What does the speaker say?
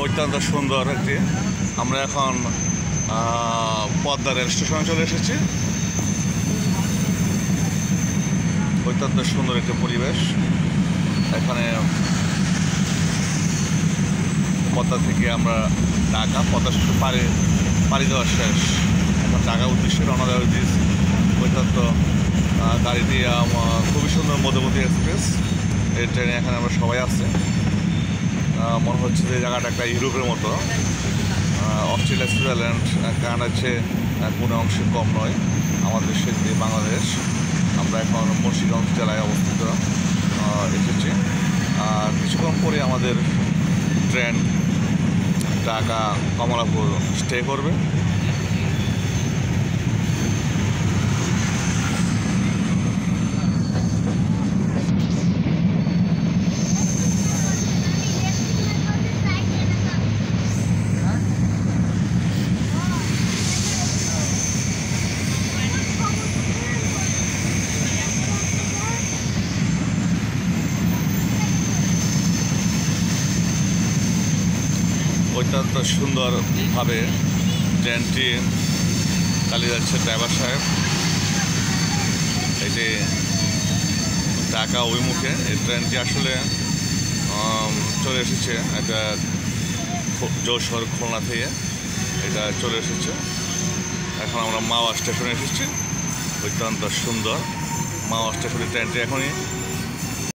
অত্যন্ত সুন্দর একটি। আমরা এখন পদ্মা রেল স্টেশনে চলে এসেছি। অত্যন্ত সুন্দর একটি পরিবেশ। এখানে পদ্মা থেকে আমরা ঢাকা পদ্মা সেতু পাড়ি দেওয়া শেষ। এখন ঢাকা উদ্দেশ্যে রওনা দেওয়া দিয়েছি। অত্যন্ত গাড়িটি খুবই সুন্দর মধ্যবর্তী এক্সপ্রেস। এই ট্রেনে এখানে আমরা সবাই আসছি। মনে হচ্ছে যে জায়গাটা একটা ইউরোপের মতো। অস্ট্রেলিয়া, সুইজারল্যান্ড, কানাডার চেয়ে কোনো অংশে কম নয়। আমাদের দেশের যে বাংলাদেশ, আমরা এখন মুন্সিগঞ্জ জেলায় অবস্থিত এসেছি। আর কিছুক্ষণ পরে আমাদের ট্রেন ঢাকা কমলাপুর স্টে করবে। অত্যন্ত সুন্দরভাবে ট্রেনটি চালিয়ে যাচ্ছে ড্রাইভার সাহেব। এই যে ঢাকা অভিমুখে এই ট্রেনটি আসলে চলে এসেছে একটা যশোর খুলনা থেকে এটা চলে এসেছে। এখন আমরা মাওয়া স্টেশনে এসেছি। অত্যন্ত সুন্দর মাওয়া স্টেশনের ট্রেনটি এখনই